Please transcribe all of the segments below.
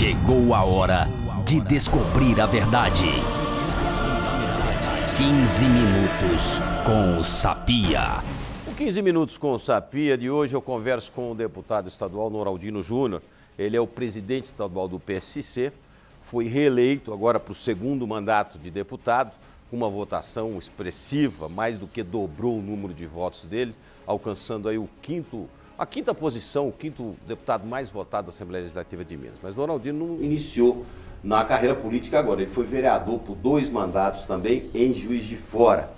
Chegou a hora de descobrir a verdade. 15 minutos com o Sapia. O 15 minutos com o Sapia de hoje eu converso com o deputado estadual Noraldino Júnior. Ele é o presidente estadual do PSC, foi reeleito agora para o segundo mandato de deputado, com uma votação expressiva, mais do que dobrou o número de votos dele, alcançando aí a quinta posição, o quinto deputado mais votado da Assembleia Legislativa de Minas. Mas o Noraldino não iniciou na carreira política agora, ele foi vereador por 2 mandatos também em Juiz de Fora.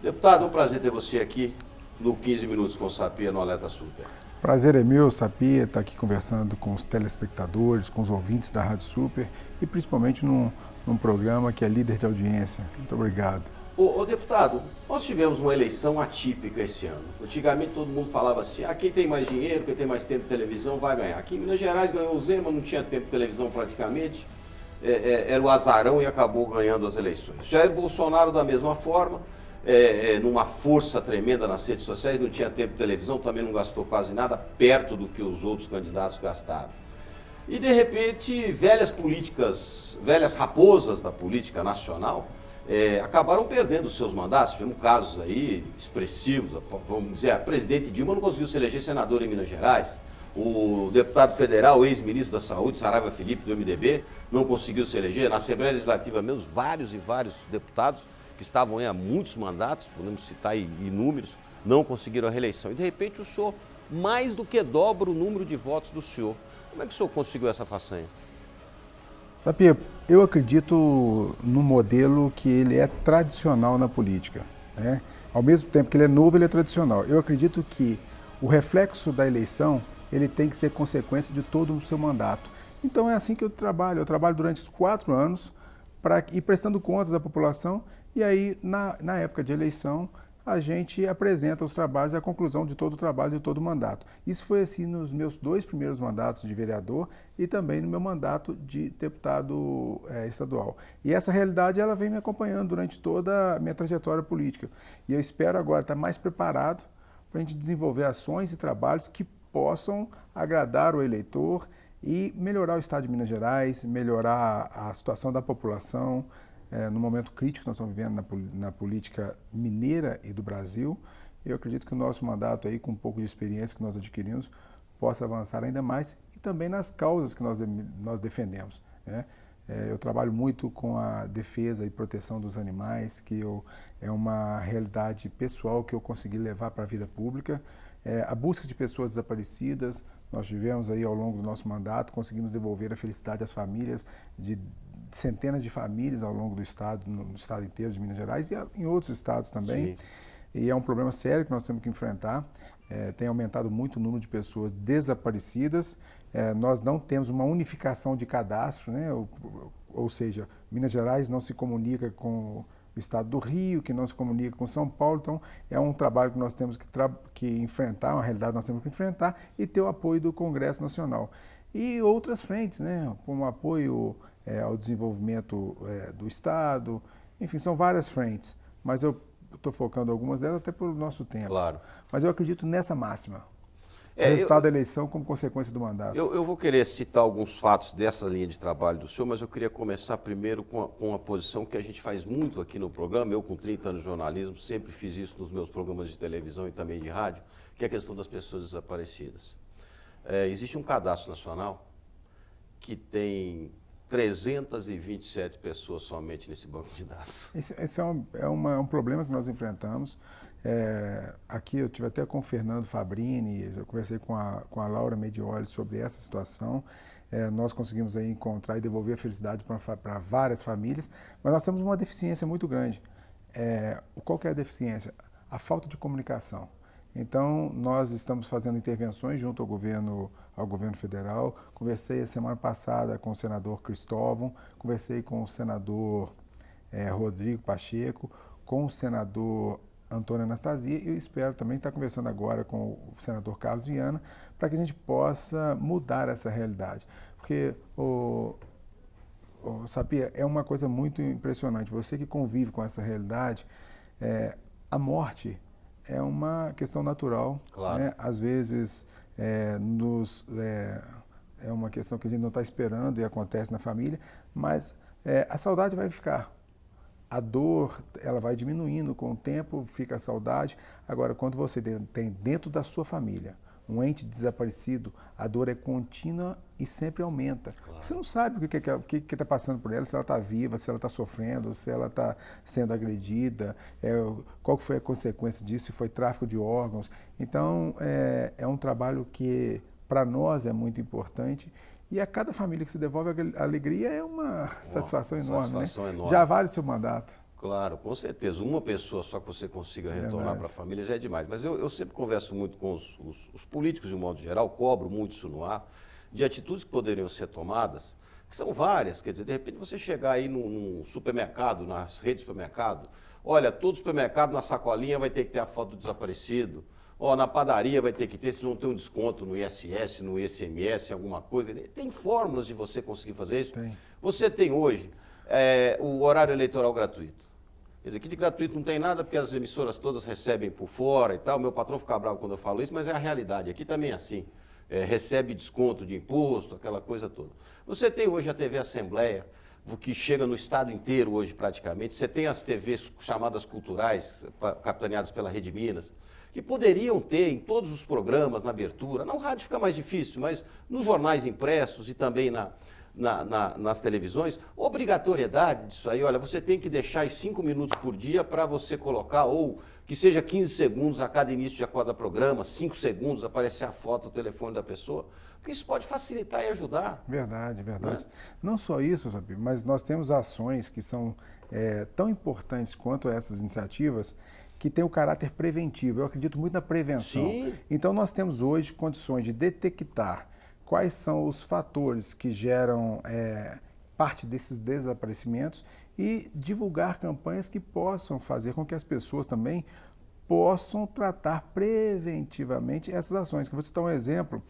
Deputado, é um prazer ter você aqui no 15 Minutos com o Sapia no Alerta Super. Prazer é meu, Sapia, estar aqui conversando com os telespectadores, com os ouvintes da Rádio Super e principalmente num programa que é líder de audiência. Muito obrigado. Ô deputado, nós tivemos uma eleição atípica esse ano. Antigamente todo mundo falava assim, quem tem mais dinheiro, quem tem mais tempo de televisão vai ganhar. Aqui em Minas Gerais ganhou o Zema, não tinha tempo de televisão praticamente, era o azarão e acabou ganhando as eleições. Jair Bolsonaro da mesma forma, numa força tremenda nas redes sociais, não tinha tempo de televisão, também não gastou quase nada, perto do que os outros candidatos gastaram. E de repente, velhas raposas da política nacional, acabaram perdendo seus mandatos. Tivemos casos aí expressivos, vamos dizer, a presidente Dilma não conseguiu se eleger senador em Minas Gerais, o deputado federal, ex-ministro da Saúde, Saraiva Felipe, do MDB, não conseguiu se eleger. Na Assembleia Legislativa mesmo, vários deputados que estavam aí há muitos mandatos, podemos citar aí inúmeros, não conseguiram a reeleição. E de repente o senhor mais do que dobra o número de votos do senhor. Como é que o senhor conseguiu essa façanha? Sapia, eu acredito no modelo que ele é tradicional na política, né? Ao mesmo tempo que ele é novo, ele é tradicional. Eu acredito que o reflexo da eleição, ele tem que ser consequência de todo o seu mandato. Então é assim que eu trabalho durante os 4 anos para ir prestando contas à população e aí na época de eleição a gente apresenta os trabalhos e a conclusão de todo o trabalho de todo o mandato. Isso foi assim nos meus 2 primeiros mandatos de vereador e também no meu mandato de deputado estadual. E essa realidade ela vem me acompanhando durante toda a minha trajetória política. E eu espero agora estar mais preparado para a gente desenvolver ações e trabalhos que possam agradar o eleitor e melhorar o estado de Minas Gerais, melhorar a situação da população, no momento crítico que nós estamos vivendo na política mineira e do Brasil. Eu acredito que o nosso mandato aí, com um pouco de experiência que nós adquirimos, possa avançar ainda mais e também nas causas que nós defendemos, né? Eu trabalho muito com a defesa e proteção dos animais, que é uma realidade pessoal que eu consegui levar para a vida pública. A busca de pessoas desaparecidas, nós tivemos aí ao longo do nosso mandato, conseguimos devolver a felicidade às famílias de centenas de famílias ao longo do estado, no estado inteiro de Minas Gerais e em outros estados também. Sim. E é um problema sério que nós temos que enfrentar. Tem aumentado muito o número de pessoas desaparecidas. Nós não temos uma unificação de cadastro, né? Ou seja, Minas Gerais não se comunica com o estado do Rio, que não se comunica com São Paulo. Então, é um trabalho que nós temos que enfrentar, uma realidade que nós temos que enfrentar e ter o apoio do Congresso Nacional. E outras frentes, né? Como apoio ao desenvolvimento do Estado, enfim, são várias frentes, mas eu estou focando algumas delas até pelo nosso tempo. Claro. Mas eu acredito nessa máxima, o resultado da eleição como consequência do mandato. Eu vou querer citar alguns fatos dessa linha de trabalho do senhor, mas eu queria começar primeiro com uma posição que a gente faz muito aqui no programa. Eu, com 30 anos de jornalismo, sempre fiz isso nos meus programas de televisão e também de rádio, que é a questão das pessoas desaparecidas. Existe um cadastro nacional que tem 327 pessoas somente nesse banco de dados. Esse é um problema que nós enfrentamos. Aqui eu estive até com o Fernando Fabrini, eu conversei com a Laura Medioli sobre essa situação. Nós conseguimos aí encontrar e devolver a felicidade para várias famílias, mas nós temos uma deficiência muito grande. Qual que é a deficiência? A falta de comunicação. Então, nós estamos fazendo intervenções junto ao governo federal. Conversei a semana passada com o senador Cristóvão, conversei com o senador Rodrigo Pacheco, com o senador Antônio Anastasia e eu espero também estar conversando agora com o senador Carlos Viana para que a gente possa mudar essa realidade. Porque, Sapia, é uma coisa muito impressionante. Você que convive com essa realidade, a morte é uma questão natural, claro, né? Às vezes é uma questão que a gente não está esperando e acontece na família, mas a saudade vai ficar. A dor, ela vai diminuindo com o tempo, fica a saudade. Agora, quando você tem dentro da sua família um ente desaparecido, a dor é contínua e sempre aumenta. Claro. Você não sabe o que está passando por ela, se ela está viva, se ela está sofrendo, se ela está sendo agredida, qual foi a consequência disso, se foi tráfico de órgãos. Então, é um trabalho que, para nós, é muito importante. E a cada família que se devolve a alegria é uma satisfação enorme, né? Enorme. Já vale o seu mandato. Claro, com certeza. Uma pessoa só que você consiga retornar para a família já é demais. Mas eu sempre converso muito com os políticos, de um modo geral, cobro muito isso no ar, de atitudes que poderiam ser tomadas, que são várias. Quer dizer, de repente você chegar aí num supermercado, nas redes de supermercado, olha, todo supermercado na sacolinha vai ter que ter a foto do desaparecido. Na padaria vai ter que ter, se não tem um desconto no ISS, no ICMS, alguma coisa. Tem fórmulas de você conseguir fazer isso. Tem. Você tem hoje o horário eleitoral gratuito. Quer dizer, aqui de gratuito não tem nada, porque as emissoras todas recebem por fora e tal. Meu patrão fica bravo quando eu falo isso, mas é a realidade. Aqui também é assim. Recebe desconto de imposto, aquela coisa toda. Você tem hoje a TV Assembleia, que chega no estado inteiro hoje praticamente. Você tem as TVs chamadas culturais, capitaneadas pela Rede Minas, que poderiam ter em todos os programas, na abertura. No rádio fica mais difícil, mas nos jornais impressos e também nas televisões, obrigatoriedade disso aí. Olha, você tem que deixar aí 5 minutos por dia para você colocar, ou que seja 15 segundos a cada início de cada programa, 5 segundos, aparecer a foto, o telefone da pessoa, porque isso pode facilitar e ajudar. Verdade, verdade. Não só isso, sabe, mas nós temos ações que são tão importantes quanto essas iniciativas, que tem o caráter preventivo. Eu acredito muito na prevenção. Sim. Então, nós temos hoje condições de detectar quais são os fatores que geram parte desses desaparecimentos e divulgar campanhas que possam fazer com que as pessoas também possam tratar preventivamente essas ações. Vou citar um exemplo.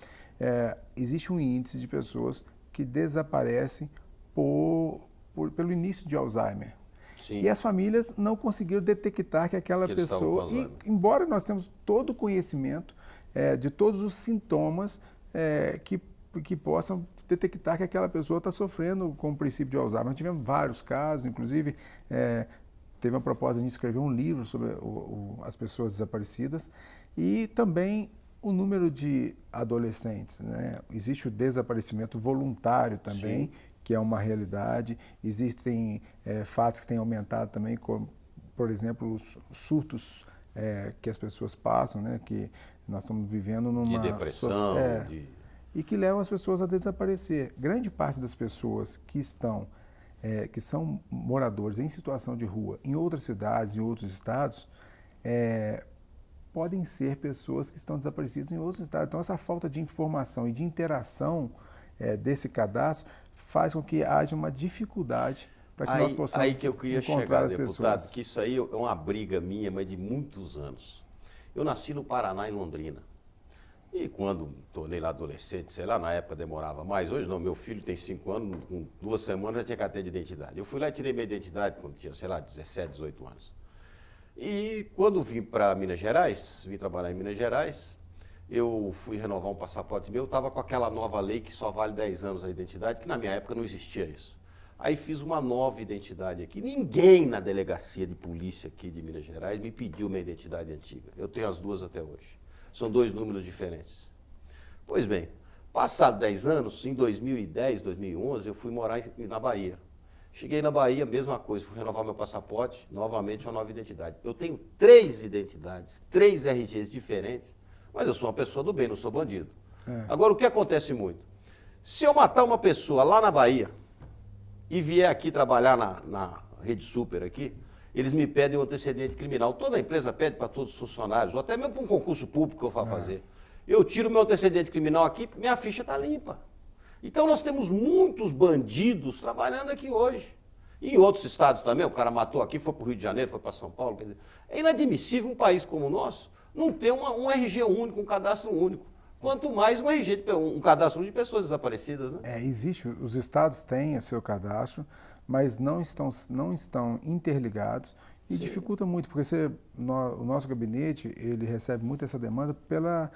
Existe um índice de pessoas que desaparecem pelo início de Alzheimer. Sim. E as famílias não conseguiram detectar que aquela pessoa, embora nós temos todo o conhecimento de todos os sintomas que possam detectar que aquela pessoa está sofrendo com o princípio de Alzheimer. Nós tivemos vários casos, inclusive teve uma proposta de escrever um livro sobre as pessoas desaparecidas e também o número de adolescentes, né? Existe o desaparecimento voluntário também, sim, que é uma realidade. Existem fatos que têm aumentado também, como, por exemplo, os surtos que as pessoas passam, né? Que nós estamos vivendo numa... De depressão. E que levam as pessoas a desaparecer. Grande parte das pessoas que são moradores em situação de rua, em outras cidades, em outros estados, podem ser pessoas que estão desaparecidas em outros estados. Então, essa falta de informação e de interação desse cadastro faz com que haja uma dificuldade para que nós possamos aí que eu queria encontrar chegar, as deputado, pessoas. que isso aí é uma briga minha, mas de muitos anos. Eu nasci no Paraná, em Londrina. E quando tornei lá adolescente, sei lá, na época demorava mais. Hoje não, meu filho tem 5 anos, com 2 semanas já tinha carteira de identidade. Eu fui lá e tirei minha identidade quando tinha, sei lá, 17, 18 anos. E quando vim para Minas Gerais, vim trabalhar em Minas Gerais, eu fui renovar um passaporte meu, estava com aquela nova lei que só vale 10 anos a identidade, que na minha época não existia isso. Aí fiz uma nova identidade aqui. Ninguém na delegacia de polícia aqui de Minas Gerais me pediu minha identidade antiga. Eu tenho as duas até hoje. São 2 números diferentes. Pois bem, passado 10 anos, em 2010, 2011, eu fui morar na Bahia. Cheguei na Bahia, mesma coisa, fui renovar meu passaporte, novamente uma nova identidade. Eu tenho 3 identidades, 3 RGs diferentes, mas eu sou uma pessoa do bem, não sou bandido. Agora, o que acontece muito? Se eu matar uma pessoa lá na Bahia e vier aqui trabalhar na Rede Super aqui, eles me pedem um antecedente criminal. Toda a empresa pede para todos os funcionários, ou até mesmo para um concurso público que eu vou fazer. Eu tiro meu antecedente criminal aqui, minha ficha está limpa. Então nós temos muitos bandidos trabalhando aqui hoje. E em outros estados também, o cara matou aqui, foi para o Rio de Janeiro, foi para São Paulo. Quer dizer, é inadmissível um país como o nosso não ter um RG único, um cadastro único. Quanto mais um cadastro de pessoas desaparecidas, né? Existe, os estados têm o seu cadastro, mas não estão interligados E dificulta muito, porque o nosso gabinete, ele recebe muito essa demanda pela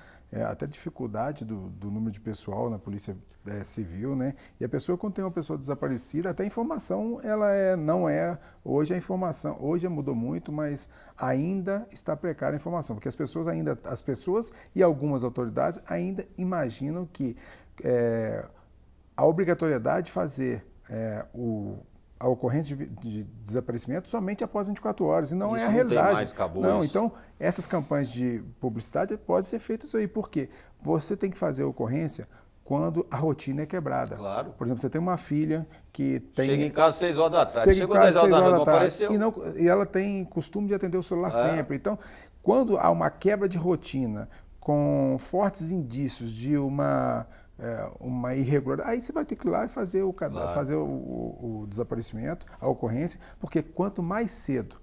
até dificuldade do número de pessoal na Polícia Civil, né? E a pessoa, quando tem uma pessoa desaparecida, até a informação, não é, hoje a informação, hoje mudou muito, mas ainda está precária a informação, porque as pessoas e algumas autoridades ainda imaginam que a obrigatoriedade de fazer a ocorrência de desaparecimento somente após 24 horas, e não Isso é a realidade. Não tem mais, acabou não, isso. Então, essas campanhas de publicidade podem ser feitas isso aí, porque você tem que fazer a ocorrência quando a rotina é quebrada. Claro. Por exemplo, você tem uma filha que tem... Chega em casa às 6 horas da tarde, chegou às 10 horas da noite, não apareceu. E ela tem costume de atender o celular sempre. Então, quando há uma quebra de rotina, com fortes indícios de uma irregularidade, aí você vai ter que ir lá e fazer o desaparecimento, a ocorrência, porque quanto mais cedo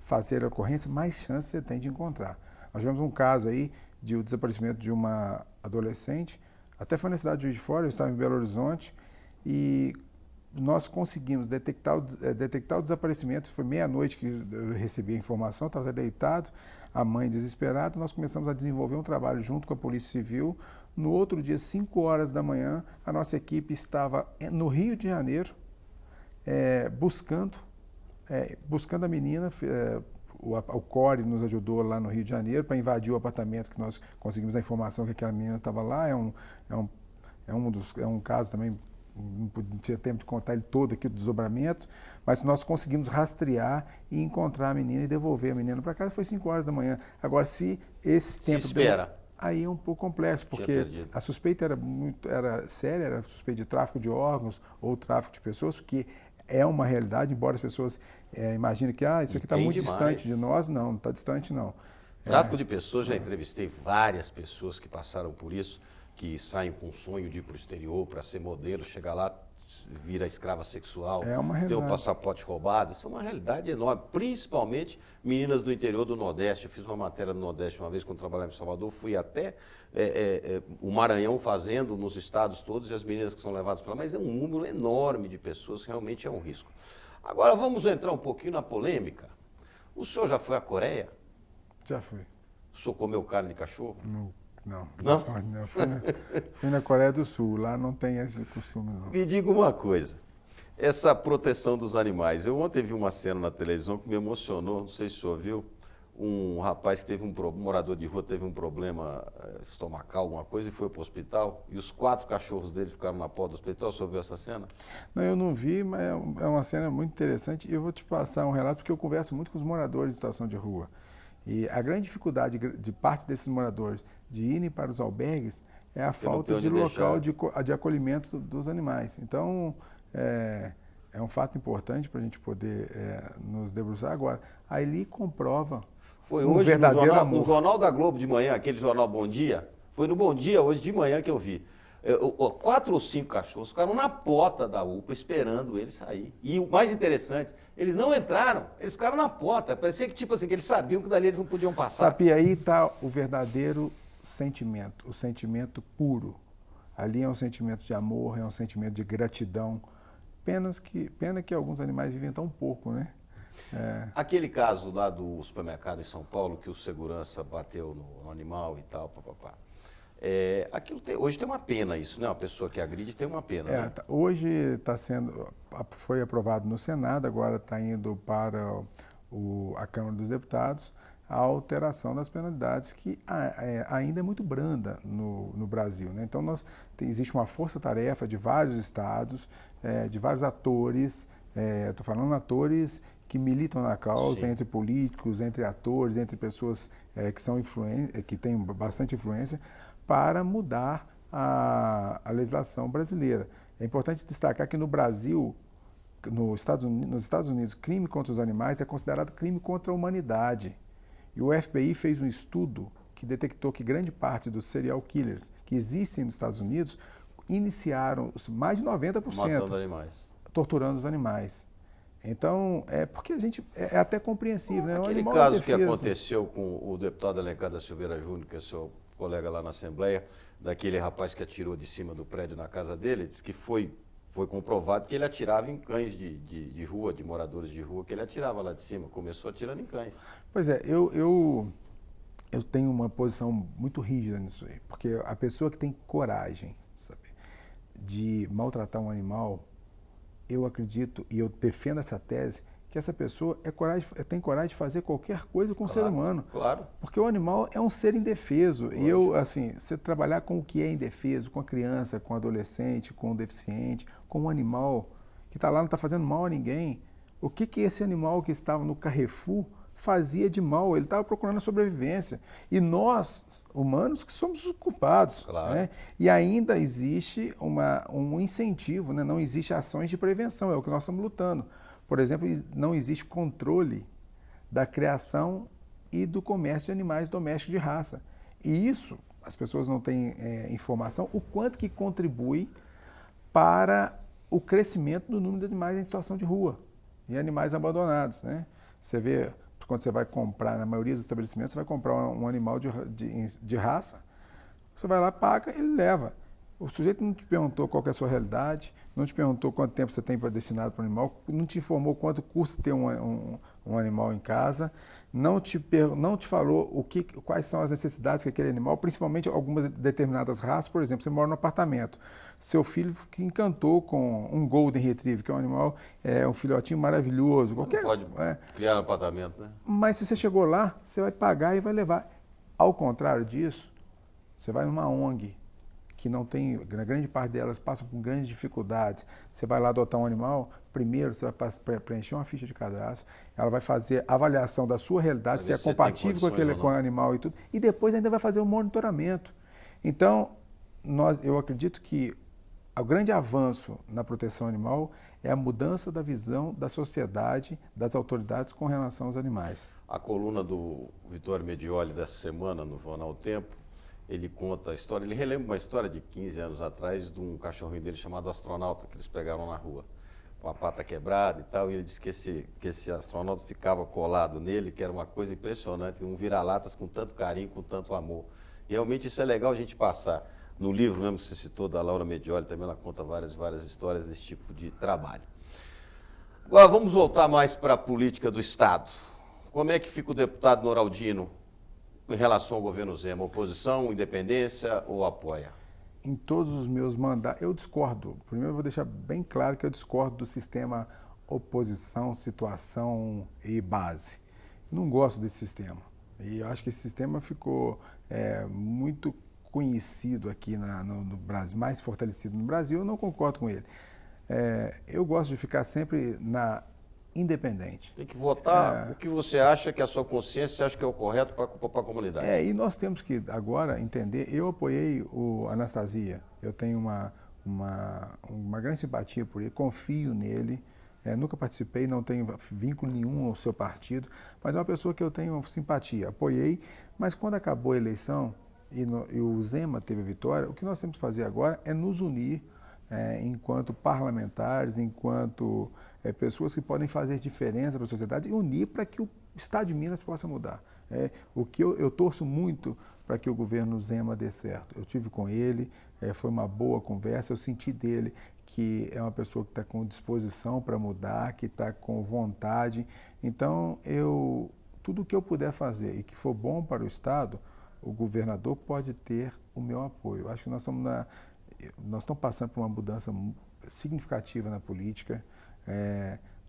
fazer a ocorrência, mais chance você tem de encontrar. Nós tivemos um caso aí de o desaparecimento de uma adolescente, até foi na cidade de Juiz de Fora, eu estava em Belo Horizonte, e nós conseguimos detectar o desaparecimento. Foi meia-noite que eu recebi a informação, estava deitado, a mãe desesperada. Nós começamos a desenvolver um trabalho junto com a Polícia Civil. No outro dia, 5 horas da manhã, a nossa equipe estava no Rio de Janeiro, buscando a menina. O CORE nos ajudou lá no Rio de Janeiro para invadir o apartamento, que nós conseguimos a informação que aquela menina estava lá. É um caso também, não tinha tempo de contar ele todo aqui, o desdobramento, mas nós conseguimos rastrear e encontrar a menina e devolver a menina para casa. Foi 5 horas da manhã. Agora, se esse tempo... Aí é um pouco complexo, porque a suspeita era séria, era suspeita de tráfico de órgãos ou tráfico de pessoas, porque é uma realidade, embora as pessoas imaginem que isso aqui está muito distante de nós. Não está distante, não. Tráfico de pessoas, já entrevistei várias pessoas que passaram por isso, que saem com o sonho de ir para o exterior, para ser modelo, chegar lá, vira escrava sexual, ter o passaporte roubado. Isso é uma realidade enorme, principalmente meninas do interior do Nordeste. Eu fiz uma matéria no Nordeste uma vez, quando trabalhava em Salvador, fui até o Maranhão fazendo nos estados todos, e as meninas que são levadas para lá, mas é um número enorme de pessoas, realmente é um risco. Agora vamos entrar um pouquinho na polêmica. O senhor já foi à Coreia? Já fui. O senhor comeu carne de cachorro? Não. Fui na Coreia do Sul, lá não tem esse costume, não. Me diga uma coisa, essa proteção dos animais. Eu ontem vi uma cena na televisão que me emocionou, não sei se o senhor viu, um rapaz que teve um morador de rua teve um problema estomacal, alguma coisa, e foi para o hospital, e os 4 cachorros dele ficaram na porta do hospital. O senhor viu essa cena? Não, eu não vi, mas é uma cena muito interessante. Eu vou te passar um relato, porque eu converso muito com os moradores de situação de rua. E a grande dificuldade de parte desses moradores de irem para os albergues é a falta de local de acolhimento dos animais. Então, é um fato importante para a gente poder nos debruçar. Agora, a Eli comprova foi hoje no Jornal da Globo de manhã, aquele jornal Bom Dia, foi no Bom Dia hoje de manhã que eu vi. 4 ou 5 cachorros ficaram na porta da UPA esperando ele sair. E o mais interessante, eles não entraram, eles ficaram na porta. Parecia que, tipo assim, que eles sabiam que dali eles não podiam passar. Sabe, aí está o verdadeiro sentimento, o sentimento puro. Ali é um sentimento de amor, é um sentimento de gratidão. Pena que alguns animais vivem tão pouco, né? Aquele caso lá do supermercado em São Paulo, que o segurança bateu no animal e tal, papapá. Hoje tem uma pena isso, né? Uma pessoa que agride tem uma pena. Né? Hoje foi aprovado no Senado, agora está indo para a Câmara dos Deputados a alteração das penalidades, que ainda é muito branda no Brasil. Né? Então, existe uma força-tarefa de vários estados, de vários atores, estou falando atores que militam na causa, entre políticos, entre atores, entre pessoas que têm bastante influência, para mudar a legislação brasileira. É importante destacar que no Brasil, nos Estados Unidos, crime contra os animais é considerado crime contra a humanidade. E o FBI fez um estudo que detectou que grande parte dos serial killers que existem nos Estados Unidos iniciaram mais de 90% matando animais, torturando os animais. Então, porque a gente é até compreensível, né? Aquele caso que aconteceu com o deputado Alencar da Silveira Júnior, que é seu colega lá na Assembleia, daquele rapaz que atirou de cima do prédio na casa dele, disse que foi foi comprovado que ele atirava em cães de rua, de moradores de rua, que ele atirava lá de cima, começou atirando em cães. Pois é, eu tenho uma posição muito rígida nisso aí, porque a pessoa que tem coragem, sabe, de maltratar um animal, eu acredito e eu defendo essa tese, que essa pessoa tem coragem de fazer qualquer coisa com o ser humano. Claro. Porque o animal é um ser indefeso. Lógico. E assim, você trabalhar com o que é indefeso, com a criança, com o adolescente, com o deficiente, com um animal que está lá, não está fazendo mal a ninguém. O que esse animal que estava no Carrefour fazia de mal? Ele estava procurando a sobrevivência. E nós, humanos, que somos os culpados. Claro. Né? E ainda existe um incentivo, né? Não existe ações de prevenção, é o que nós estamos lutando. Por exemplo, não existe controle da criação e do comércio de animais domésticos de raça. E isso, as pessoas não têm informação, o quanto que contribui para o crescimento do número de animais em situação de rua e animais abandonados. Né? Você vê, quando você vai comprar, na maioria dos estabelecimentos, você vai comprar um animal de raça, você vai lá, paga, ele leva. O sujeito não te perguntou qual que é a sua realidade, não te perguntou quanto tempo você tem para destinado para o animal, não te informou quanto custa ter um animal em casa, não te falou quais são as necessidades que aquele animal, principalmente algumas determinadas raças. Por exemplo, você mora num apartamento, seu filho que encantou com um Golden Retriever, que é um animal, um filhotinho maravilhoso. Qualquer, não pode criar um apartamento, né? Mas se você chegou lá, você vai pagar e vai levar. Ao contrário disso, você vai numa ONG, que não tem, na grande parte delas passam por grandes dificuldades. Você vai lá adotar um animal, primeiro você vai preencher uma ficha de cadastro, ela vai fazer a avaliação da sua realidade, se é compatível com o animal e tudo, e depois ainda vai fazer um monitoramento. Então, eu acredito que o grande avanço na proteção animal é a mudança da visão da sociedade, das autoridades com relação aos animais. A coluna do Vitório Medioli dessa semana no Jornal O Tempo, ele conta a história, ele relembra uma história de 15 anos atrás de um cachorrinho dele chamado Astronauta, que eles pegaram na rua, com a pata quebrada e tal, e ele disse que esse astronauta ficava colado nele, que era uma coisa impressionante, um vira-latas com tanto carinho, com tanto amor. E realmente isso é legal a gente passar. No livro mesmo que você citou, da Laura Medioli, também ela conta várias histórias desse tipo de trabalho. Agora vamos voltar mais para a política do Estado. Como é que fica o deputado Noraldino em relação ao governo Zema? Oposição, independência ou apoia? Em todos os meus mandatos, eu discordo. Primeiro eu vou deixar bem claro que eu discordo do sistema oposição, situação e base. Eu não gosto desse sistema. E eu acho que esse sistema ficou muito conhecido aqui no Brasil, mais fortalecido no Brasil. Eu não concordo com ele. Eu gosto de ficar sempre na independente. Tem que votar o que você acha que a sua consciência acha que é o correto para a comunidade. E nós temos que agora entender, eu apoiei o Anastasia, eu tenho uma grande simpatia por ele, confio nele, nunca participei, não tenho vínculo nenhum ao seu partido, mas é uma pessoa que eu tenho simpatia, apoiei, mas quando acabou a eleição e o Zema teve a vitória, o que nós temos que fazer agora é nos unir enquanto parlamentares, enquanto pessoas que podem fazer diferença para a sociedade e unir para que o Estado de Minas possa mudar. O que eu torço muito para que o governo Zema dê certo. Eu tive com ele, foi uma boa conversa, eu senti dele que é uma pessoa que está com disposição para mudar, que está com vontade. Então, tudo o que eu puder fazer e que for bom para o Estado, o governador pode ter o meu apoio. Eu acho que nós estamos passando por uma mudança significativa na política,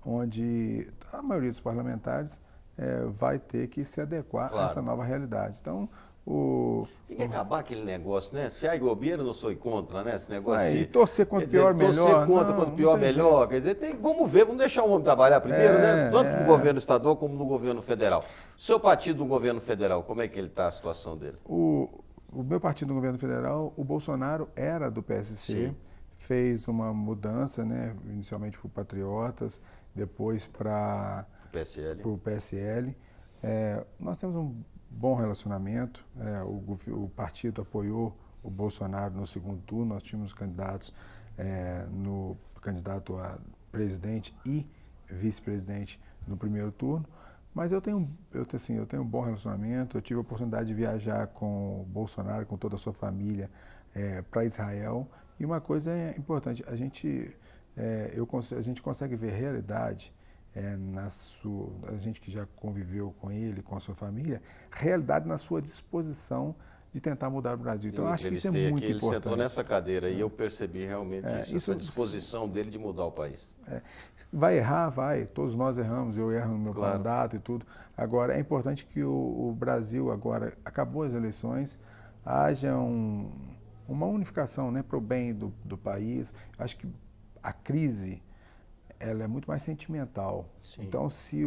onde a maioria dos parlamentares vai ter que se adequar a essa nova realidade. Então, tem que acabar aquele negócio, né? Se há governo, não sou contra, né? Esse negócio de torcer contra o pior, melhor. Torcer contra quanto pior, melhor. Quer dizer, vamos ver, vamos deixar o homem trabalhar primeiro, né? Tanto no governo estadual como no governo federal. O seu partido no governo federal, como é que ele está a situação dele? O meu partido no governo federal, o Bolsonaro era do PSC, sim, fez uma mudança, né? Inicialmente para o Patriotas, depois para o PSL. Nós temos um bom relacionamento, o partido apoiou o Bolsonaro no segundo turno, nós tínhamos candidatos, candidato a presidente e vice-presidente no primeiro turno, mas eu tenho um bom relacionamento, eu tive a oportunidade de viajar com o Bolsonaro, com toda a sua família, para Israel, e uma coisa é importante, a gente a gente consegue ver realidade a gente que já conviveu com ele, com a sua família, realidade na sua disposição de tentar mudar o Brasil. Então, eu acho que isso é muito importante. Ele sentou nessa cadeira e eu percebi realmente essa disposição dele de mudar o país. Vai errar, vai. Todos nós erramos, eu erro no meu mandato e tudo. Agora, é importante que o Brasil, agora, acabou as eleições, haja uma unificação, né, para o bem do país. Acho que a crise, ela é muito mais sentimental. Sim. Então, se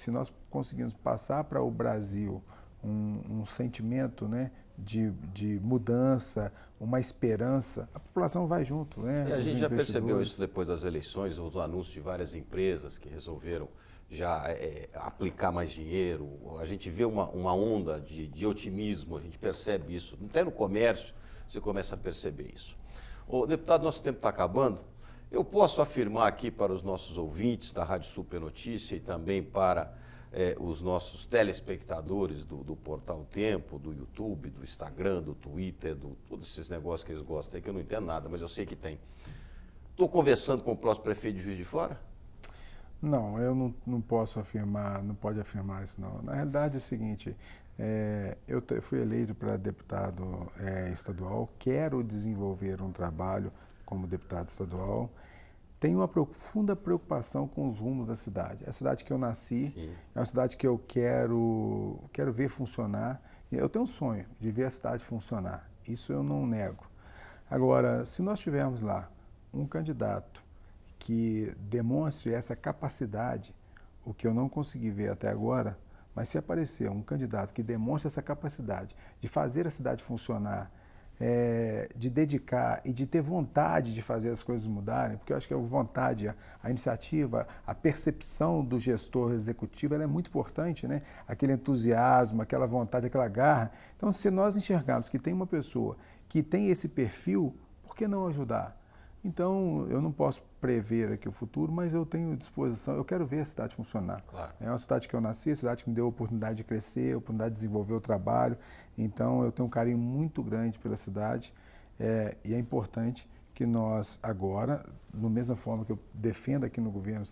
nós conseguirmos passar para o Brasil um sentimento, né, de mudança, uma esperança, a população vai junto. Né? E a gente já percebeu isso depois das eleições, os anúncios de várias empresas que resolveram já aplicar mais dinheiro. A gente vê uma onda de otimismo, a gente percebe isso. Até no comércio você começa a perceber isso. Ô, deputado, nosso tempo está acabando. Eu posso afirmar aqui para os nossos ouvintes da Rádio Super Notícia e também para os nossos telespectadores do Portal Tempo, do YouTube, do Instagram, do Twitter, todos esses negócios que eles gostam aí, que eu não entendo nada, mas eu sei que tem. Estou conversando com o próximo prefeito de Juiz de Fora? Não, eu não posso afirmar, não pode afirmar isso não. Na realidade é o seguinte, eu fui eleito para deputado estadual, quero desenvolver um trabalho como deputado estadual. Tenho uma profunda preocupação com os rumos da cidade. É a cidade que eu nasci, sim, é uma cidade que eu quero ver funcionar. Eu tenho um sonho de ver a cidade funcionar, isso eu não nego. Agora, se nós tivermos lá um candidato que demonstre essa capacidade, o que eu não consegui ver até agora, mas se aparecer um candidato que demonstre essa capacidade de fazer a cidade funcionar, de dedicar e de ter vontade de fazer as coisas mudarem, porque eu acho que a vontade, a iniciativa, a percepção do gestor executivo, ela é muito importante, né? Aquele entusiasmo, aquela vontade, aquela garra. Então, se nós enxergarmos que tem uma pessoa que tem esse perfil, por que não ajudar? Então, eu não posso prever aqui o futuro, mas eu tenho disposição, eu quero ver a cidade funcionar. Claro. É uma cidade que eu nasci, a cidade que me deu a oportunidade de crescer, a oportunidade de desenvolver o trabalho. Então, eu tenho um carinho muito grande pela cidade e é importante que nós agora, da mesma forma que eu defendo aqui no governo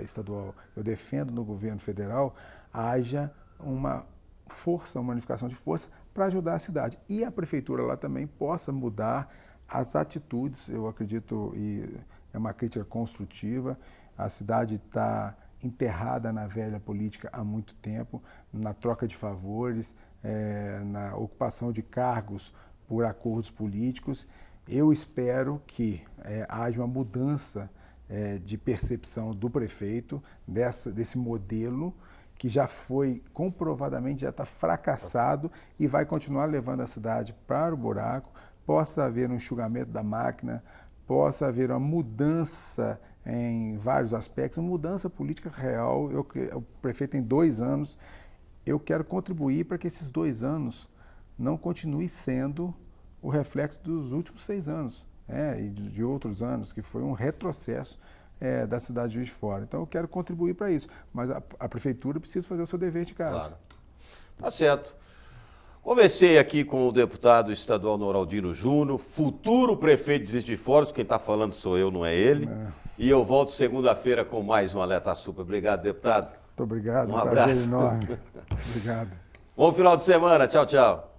estadual, eu defendo no governo federal, haja uma força, uma unificação de força para ajudar a cidade. E a prefeitura lá também possa mudar as atitudes, eu acredito, e é uma crítica construtiva, a cidade está enterrada na velha política há muito tempo, na troca de favores, na ocupação de cargos por acordos políticos. Eu espero que haja uma mudança de percepção do prefeito desse modelo que já foi comprovadamente, já está fracassado e vai continuar levando a cidade para o buraco. Possa haver um enxugamento da máquina, possa haver uma mudança em vários aspectos, uma mudança política real. O prefeito tem 2 anos, eu quero contribuir para que esses 2 anos não continuem sendo o reflexo dos últimos 6 anos, e de outros anos, que foi um retrocesso da cidade de Juiz de Fora. Então eu quero contribuir para isso, mas a prefeitura precisa fazer o seu dever de casa. Claro. Tá certo. Conversei aqui com o deputado estadual Noraldino Júnior, futuro prefeito de Juiz de Fora, quem está falando sou eu, não é ele. E eu volto segunda-feira com mais um Alerta Super. Obrigado, deputado. Muito obrigado. Um abraço enorme. Obrigado. Bom final de semana. Tchau, tchau.